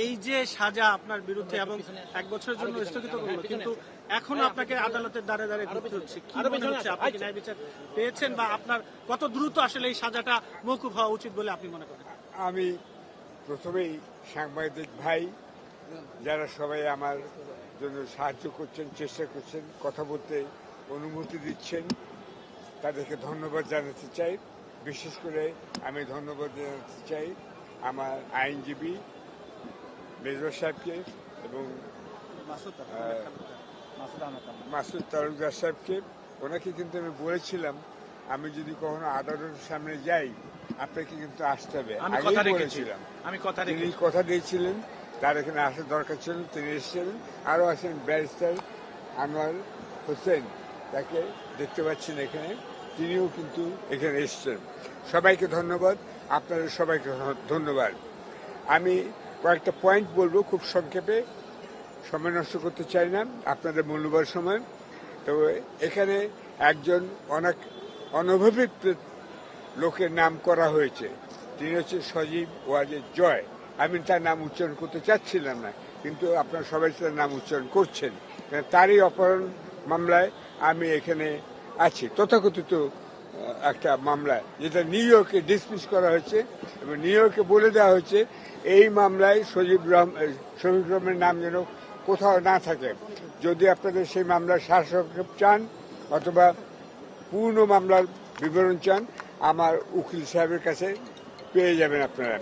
এই যে সাজা আপনার বিরুদ্ধে এবং 1 বছরের জন্য স্থগিত করলো, কিন্তু এখনো আপনাকে আদালতের দ্বারে দ্বারে ঘুরতে হচ্ছে, কি মনে হচ্ছে আপনি কি ন্যায় বিচার পেয়েছেন, বা আপনার কত দ্রুত আসলে এই সাজাটা মওকুফ হওয়া উচিত বলে আপনি মনে করেন? আমি প্রথমেই সাংবাদিক ভাই যারা সবাই আমার জন্য সাহায্য করছেন, চেষ্টা করছেন, কথা বলতে অনুমতি দিচ্ছেন, তাদেরকে ধন্যবাদ জানাতে চাই। বিশেষ করে আমি ধন্যবাদ জানাতে চাই আমার আইনজীবী মেজর সাহেবকে এবং মাসুদ তালুকদার সাহেবকে। ওনাকে কিন্তু আমি বলেছিলাম আমি যদি কখনো আদালতের সামনে যাই আপনাকে কিন্তু আসতে হবে, আগেই বলেছিলাম। তিনি কথা দিয়েছিলেন, তার এখানে আসার দরকার ছিল, তিনি এসেছিলেন। আরও আছেন ব্যারিস্টার আনোয়ার হোসেন, তাকে দেখতে পাচ্ছেন এখানে, তিনিও কিন্তু এখানে এসেছেন। সবাইকে ধন্যবাদ, আপনাদের সবাইকে ধন্যবাদ। আমি কয়েকটা পয়েন্ট বলবো খুব সংক্ষেপে, সময় নষ্ট করতে চাই না আপনাদের মূল্যবান সময়। তো এখানে একজন অনেক অনভিজ্ঞ লোকের নাম করা হয়েছে, তিনি হচ্ছে সজীব ওয়াজেদ জয়। আমি তার নাম উচ্চারণ করতে চাচ্ছিলাম না, কিন্তু আপনারা সবাই তার নাম উচ্চারণ করছেন। তারই অপহরণ মামলায় আমি এখানে আছি, তথাকথিত একটা মামলায়, যেটা নিউ ইয়র্কে ডিসমিস করা হয়েছে এবং নিউ ইয়র্কে বলে দেওয়া হয়েছে এই মামলায় শফিক রহমানের নাম যেন কোথাও না থাকে। যদি আপনাদের সেই মামলার সারসংক্ষেপ চান অথবা পূর্ণ মামলার বিবরণ চান, আমার উকিল সাহেবের কাছে পেয়ে যাবেন আপনারা।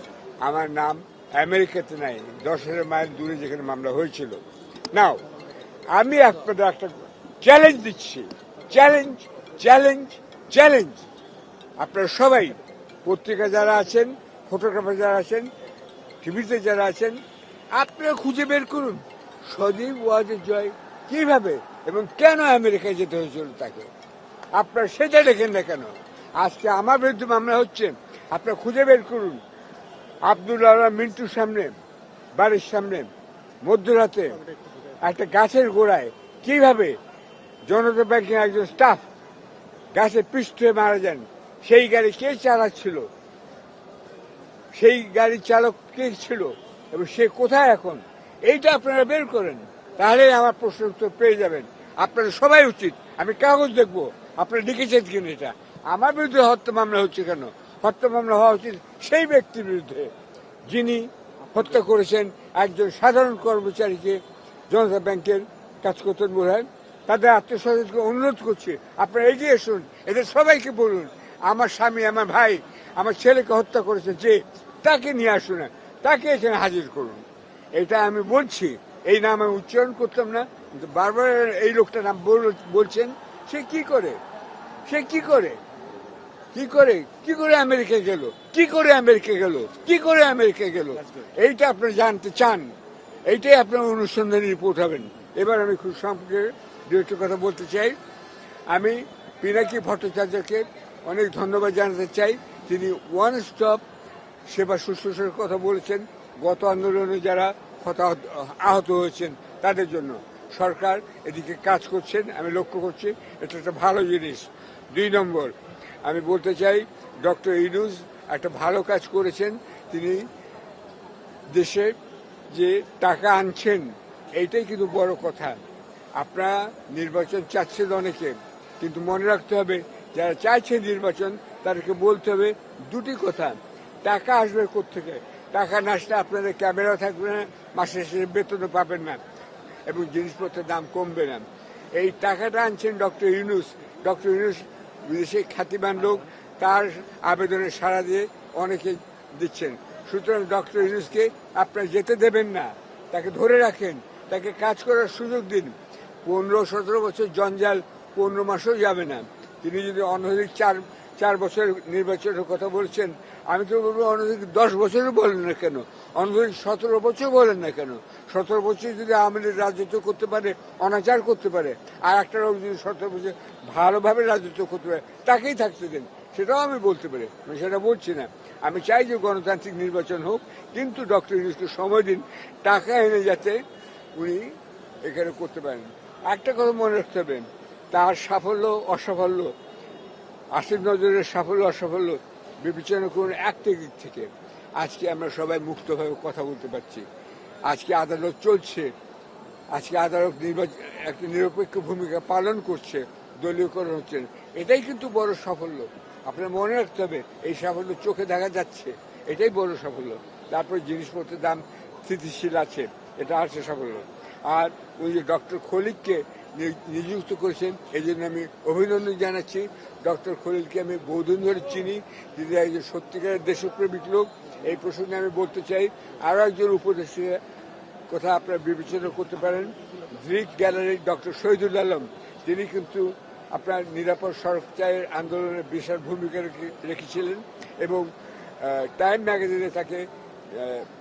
আমার নাম আমেরিকাতে নাই, 10,000 মাইল দূরে যেখানে মামলা হয়েছিল। নাও আমি আপনাদের একটা চ্যালেঞ্জ দিচ্ছি, চ্যালেঞ্জ চ্যালেঞ্জ চ্যালেঞ্জ। আপনারা সবাই, পত্রিকা যারা আছেন, ফটোগ্রাফার যারা আছেন, টিভিতে যারা আছেন, আপনারা খুঁজে বের করুন সজীব ওয়াজেদ জয় কিভাবে এবং কেন আমেরিকায় যেতে হয়েছিল তাকে। আপনারা সেটা দেখেন না কেন? আজকে আমার বিরুদ্ধে মামলা হচ্ছে, আপনারা খুঁজে বের করুন। আব্দুল্লাহ মিন্টুর সামনে, বাড়ির সামনে মধ্যরাতে একটা গাছের গোড়ায় কিভাবে জনতা ব্যাংকের একজন স্টাফ গাছে পিষ্ট হয়ে মারা যান। সেই গাড়ি কে চালাচ্ছিল, সেই গাড়ির চালক কে ছিল এবং সে কোথায় এখন, এইটা আপনারা বের করেন, তাহলে আমার প্রশ্নের উত্তর পেয়ে যাবেন। আপনাদের সবাই উচিত, আমি কাগজ দেখবো আপনারা লিখেছেন কিনা। এটা আমার বিরুদ্ধে হত্যা মামলা হচ্ছে কেন? হত্যা মামলা হওয়া উচিত সেই ব্যক্তির বিরুদ্ধে যিনি হত্যা করেছেন একজন সাধারণ কর্মচারীকে, জনতা ব্যাংকের কাজ করতেন বোধ হয়। তাদের আত্মীয়স্বজনকে অনুরোধ করছি আপনারা এগিয়ে আসুন, এদের সবাইকে বলুন আমার স্বামী, আমার ভাই, আমার ছেলেকে হত্যা করেছে যে, তাকে নিয়ে আসুন, তাকে এখানে হাজির করুন। এটা আমি বলছি, এই নাম আমি উচ্চারণ করতাম না, কিন্তু বারবার এই লোকটার নাম বলছেন। সে কি করে, সে কি করে, কি করে, কি করে আমেরিকা গেল, কি করে আমেরিকা গেল, কি করে আমেরিকা গেল, এইটা আপনারা জানতে চান, এইটাই আপনার অনুসন্ধানী রিপোর্ট হবেন। এবার আমি খুব সম্পর্কে দু একটা কথা বলতে চাই। আমি পিনাকি ভট্টাচার্যকে অনেক ধন্যবাদ জানাতে চাই। তিনি ওয়ান স্টপ সেবা শুশ্রূষার কথা বলেছেন, গত আন্দোলনে যারা আহত হয়েছেন তাদের জন্য সরকার এদিকে কাজ করছেন, আমি লক্ষ্য করছি, এটা একটা ভালো জিনিস। 2 নম্বর আমি বলতে চাই, ডক্টর ইউনূস একটা ভালো কাজ করেছেন। তিনি দেশে যে টাকা আনছেন এইটাই কিন্তু বড় কথা। আপনারা নির্বাচন চাচ্ছেন অনেকে, কিন্তু মনে রাখতে হবে যারা চাইছে নির্বাচন তাদেরকে বলতে হবে দুটি কথা। টাকা আসবে কোত্থেকে? টাকা না আসলে আপনাদের ক্যামেরা থাকবে না, মাসে শেষে বেতনও পাবেন না এবং জিনিসপত্রের দাম কমবে না। এই টাকাটা আনছেন ডক্টর ইউনূস। ডক্টর ইউনূস বিদেশে খ্যাতিমান লোক, তার আবেদনে সাড়া দিয়ে অনেকে দিচ্ছেন। সুতরাং ডক্টর ইউনূসকে আপনারা যেতে দেবেন না, তাকে ধরে রাখেন, তাকে কাজ করার সুযোগ দিন। 15-17 বছর জঞ্জাল 15 মাসও যাবে না। তিনি যদি অনধিক 4 বছর নির্বাচনের কথা বলছেন, আমি তো বলবো অনধিক 10 বছরও বলেন না কেন, অনধিক 17 বছর বলেন না কেন। 17 বছর যদি আমাদের রাজত্ব করতে পারে, অনাচার করতে পারে, আর একটা লোক যদি 17 বছর ভালোভাবে রাজত্ব করতে পারে, তাকেই থাকতে দেন, সেটাও আমি বলতে পারি। আমি সেটা বলছি না। আমি চাই যে গণতান্ত্রিক নির্বাচন হোক, কিন্তু ডক্টর ইউনূসকে সময় দিন টাকা এনে যাতে উনি এখানে করতে পারেন। একটা কথা মনে রাখতে হবে, তার সাফল্য অসাফল্য, আসিফ নজরের সাফল্য অসাফল্য বিবেচনা করুন একটা দিক থেকে। আজকে আমরা সবাই মুক্তভাবে কথা বলতে পারছি, আজকে আদালত চলছে, আজকে আদালত একটা নিরপেক্ষ ভূমিকা পালন করছে, দলীয়করণ হচ্ছে, এটাই কিন্তু বড় সাফল্য। আপনার মনে রাখতে হবে এই সাফল্য চোখে দেখা যাচ্ছে, এটাই বড় সাফল্য। তারপরে জিনিসপত্রের দাম স্থিতিশীল আছে, এটা আছে সাফল্য। আর ওই যে ডক্টর খলিলকে নিযুক্ত করেছেন, এই জন্য আমি অভিনন্দন জানাচ্ছি। ডক্টর খলিলকে আমি বহুদিন ধরে চিনি, তিনি একজন সত্যিকারের দেশপ্রেমিক লোক। এই প্রসঙ্গে আমি বলতে চাই, আরও একজন উপদেষ্টা কথা আপনারা বিবেচনা করতে পারেন, গ্রিক গ্যালারির ডক্টর শহীদুল আলম। তিনি কিন্তু আপনার নিরাপদ সড়ক চায়ের আন্দোলনে বিশাল ভূমিকা রেখেছিলেন এবং টাইম ম্যাগাজিনে তাকে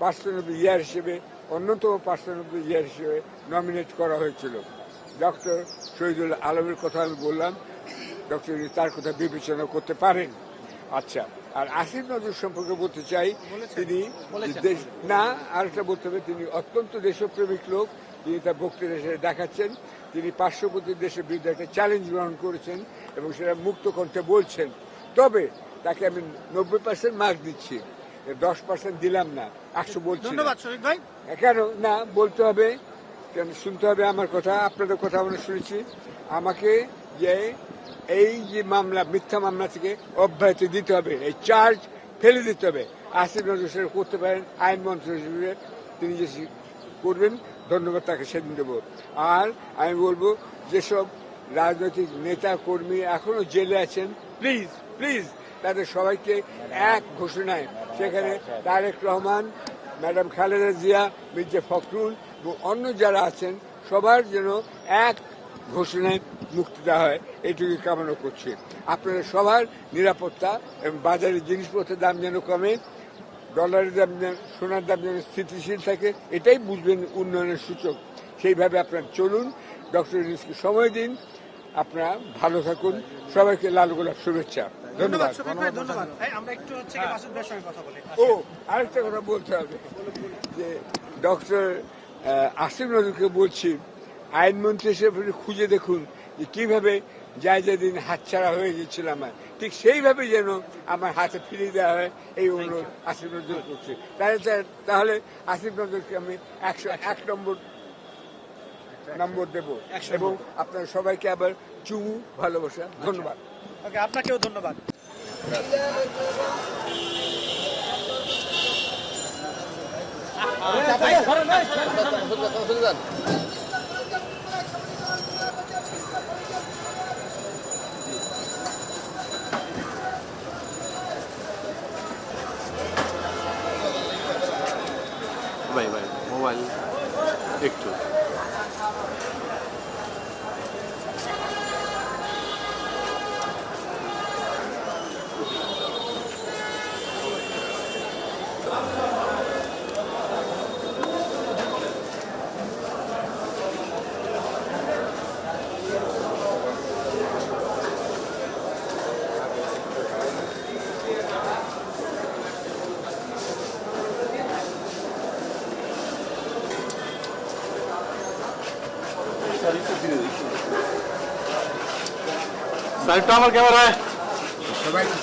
পার্সন অব দ্য ইয়ার হিসেবে, অন্যতম পার্সন অব দ্য ইয়ার হিসেবে নমিনেট করা হয়েছিল। ডক্টর শহীদুল আলমের কথা আমি বললাম, ডক্টর তার কথা বিবেচনা করতে পারেন। আচ্ছা, আর আসিফ নজরুল সম্পর্কে বলতে চাই, তিনি না আরেকটা বলতে হবে, তিনি অত্যন্ত দেশপ্রেমিক লোক। তিনি তার বক্তৃতা হিসেবে দেখাচ্ছেন, তিনি পার্শ্ববর্তী দেশের বিরুদ্ধে একটা চ্যালেঞ্জ গ্রহণ করেছেন এবং সেটা মুক্ত কণ্ঠে বলছেন। তবে তাকে আমি 90% মার্ক দিচ্ছি, 10% দিলাম না, 100 বলছি। ধন্যবাদ শহীদ ভাই। কেন না বলতে হবে, কেন শুনতে হবে আমার কথা, আপনাদের কথা আমরা শুনেছি। আমাকে যে এই যে মামলা, মিথ্যা মামলা থেকে অব্যাহতি দিতে হবে, এই চার্জ ফেলে দিতে হবে। আসিফ নজরুল সাহেব করতে পারেন, আইনমন্ত্রী হিসেবে তিনি যে করবেন, ধন্যবাদ তাকে সেদিন দেবো। আর আমি বলবো, যেসব রাজনৈতিক নেতা কর্মী এখনো জেলে আছেন, প্লিজ প্লিজ তাদের সবাইকে এক ঘোষণায়, সেখানে তারেক রহমান, ম্যাডাম খালেদা জিয়া, মির্জা ফখরুল এবং অন্য যারা আছেন, সবার যেন এক ঘোষণায় মুক্তি দেওয়া হয়, এইটুকু কামনা করছি। আপনাদের সবার নিরাপত্তা এবং বাজারের জিনিসপত্রের দাম যেন কমে, ডলারের দাম, সোনার দাম যেন স্থিতিশীল থাকে, এটাই বুঝবেন উন্নয়নের সূচক। সেইভাবে আপনারা চলুন, ডক্টর ইউনূসকে সময় দিন, আপনারা ভালো থাকুন। সবাইকে লাল গোলাপ শুভেচ্ছা, ধন্যবাদ। ও আরেকটা কথা বলতে হবে, যে ডক্টর আসিফ নজরুলকে বলছি, আইনমন্ত্রী হিসেবে খুঁজে দেখুন যে কিভাবে জায়জাদিন হাতছাড়া হয়ে গেছিল আমার, ঠিক সেইভাবে যেন আমার হাতে ফিরিয়ে দেওয়া হয়, এই অনুরোধ আসিফ নজরুল করছে। তাহলে আসিফ নজরুলকে আমি 101 নম্বর দেব এবং আপনার সবাইকে আবার চুমু, ভালোবাসা, ধন্যবাদ। আপনাকেও ধন্যবাদ। ভাই মোবাইল একটু স্যার, একটু আমার ক্যামেরায় সবাইকে